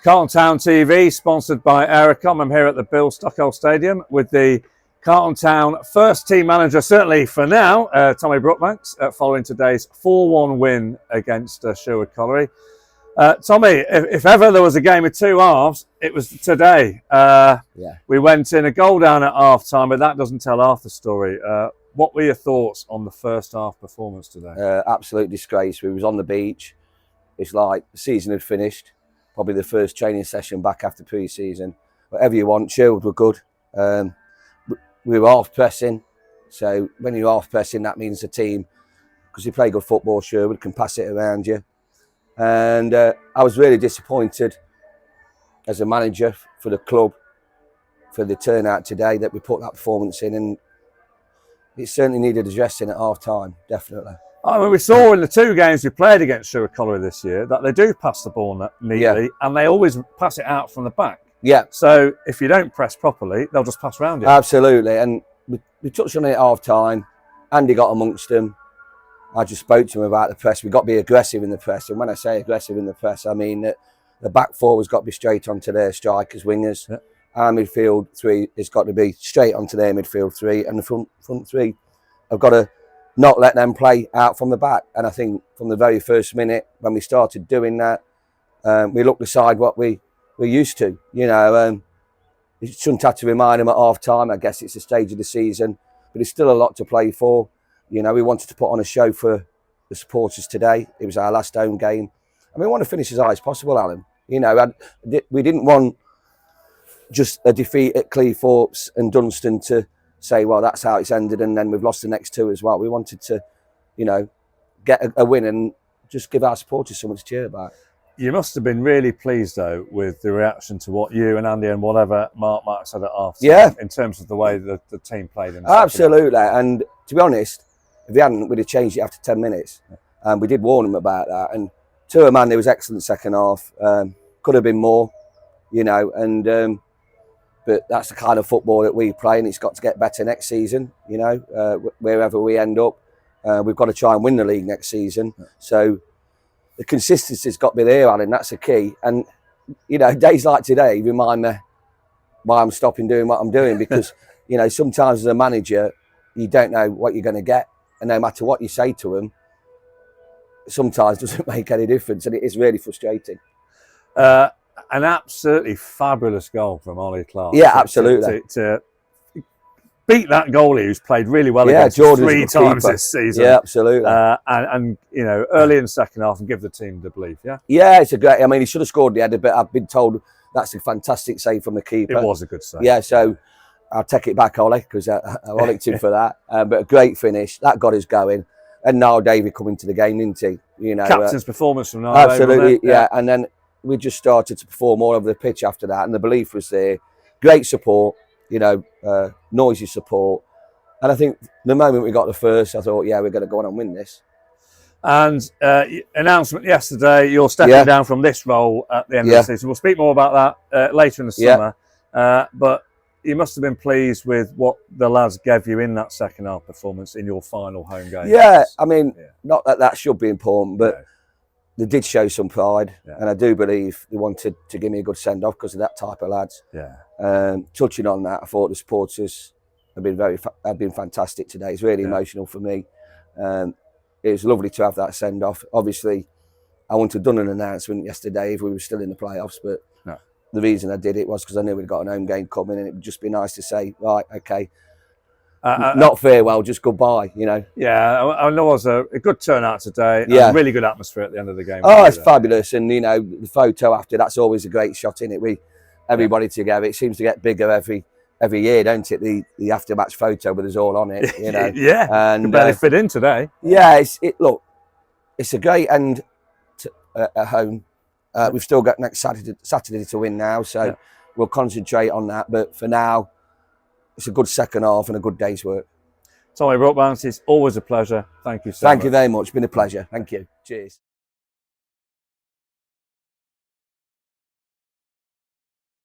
Carlton Town TV, sponsored by Aerocom. I'm here at the Bill Stockwell Stadium with the Carlton Town first team manager, certainly for now, Tommy Brookbanks, following today's 4-1 win against Sherwood Colliery. Tommy, if ever there was a game of two halves, it was today. We went in a goal down at half time, but that doesn't tell half the story. What were your thoughts on the first half performance today? Absolute disgrace. We was on the beach. It's like the season had finished. Probably the first training session back after pre-season. Whatever you want, Sherwood were good. We were half pressing. So when you're half pressing, that means the team, because you play good football, Sherwood can pass it around you. And I was really disappointed as a manager for the club, for the turnout today, that we put that performance in, and it certainly needed addressing at half time, definitely. I mean, we saw in the two games we played against Sherwood Colliery this year that they do pass the ball neatly, and they always pass it out from the back. Yeah. So if you don't press properly, they'll just pass around you. Absolutely. And we touched on it at half time. Andy got amongst them. I just spoke to him about the press. We've got to be aggressive in the press. And when I say aggressive in the press, I mean that the back four has got to be straight onto their strikers, wingers. Yeah. Our midfield three has got to be straight onto their midfield three. And the front three have got to not let them play out from the back. And I think from the very first minute when we started doing that, we looked aside what we're used to. You know, you shouldn't have to remind them at half time. I guess it's a stage of the season, but it's still a lot to play for. You know, we wanted to put on a show for the supporters today. It was our last home game. And we want to finish as high as possible, Alan. You know, we didn't want just a defeat at Cleethorpes and Dunstan to say, well, that's how it's ended, and then we've lost the next two as well. We wanted to, you know, get a win and just give our supporters something to cheer about. You must have been really pleased, though, with the reaction to what you and Andy and whatever Mark said at half time, in terms of the way the team played. Absolutely. And to be honest, if we hadn't, we'd have changed it after 10 minutes. And we did warn them about that. And to a man, there was excellent second half. Could have been more, you know, and but that's the kind of football that we play, and it's got to get better next season, you know, wherever we end up. We've got to try and win the league next season. So the consistency's got to be there, Alan, that's the key. And, you know, days like today remind me why I'm stopping doing what I'm doing, because, you know, sometimes as a manager, you don't know what you're going to get. And no matter what you say to them, sometimes doesn't make any difference. And it is really frustrating. An absolutely fabulous goal from Ollie Clark. Yeah, absolutely. To beat that goalie who's played really well against us 3 times this season. Yeah, absolutely. And you know, early in the second half, and give the team the belief. Yeah. Yeah, it's a great. I mean, he should have scored the header, but I've been told that's a fantastic save from the keeper. It was a good save. Yeah, so I'll take it back, Ollie, because I liked him for that. But a great finish that got us going. And now David coming to the game, didn't he? You know, captain's performance from now. Absolutely, yeah. And then we just started to perform all over the pitch after that, and the belief was there. Great support, you know, noisy support. And I think the moment we got the first, I thought, yeah, we're going to go on and win this. And announcement yesterday, you're stepping down from this role at the end of the season. We'll speak more about that later in the summer. But you must have been pleased with what the lads gave you in that second half performance in your final home game. Yeah, I mean, not that that should be important, but they did show some pride, and I do believe they wanted to give me a good send-off because of that type of lads. Touching on that, I thought the supporters have been fantastic today. It's really emotional for me. It was lovely to have that send-off. Obviously, I wouldn't have done an announcement yesterday if we were still in the playoffs, but the reason I did it was because I knew we'd got an home game coming, and it would just be nice to say, right, okay, not farewell, just goodbye, you know. Yeah, I know it was a good turnout today. And a really good atmosphere at the end of the game. Oh, it's fabulous. And, you know, the photo after, that's always a great shot, isn't it? Everybody together. It seems to get bigger every year, don't it? The after-match photo with us all on it, you know. And barely fit in today. Yeah, look, it's a great end at home. We've still got next Saturday to win now, so we'll concentrate on that. But for now, it's a good second half and a good day's work. Tommy Brookbanks, it's always a pleasure. Thank you so much. Thank you very much. It's been a pleasure. Thank you. Cheers.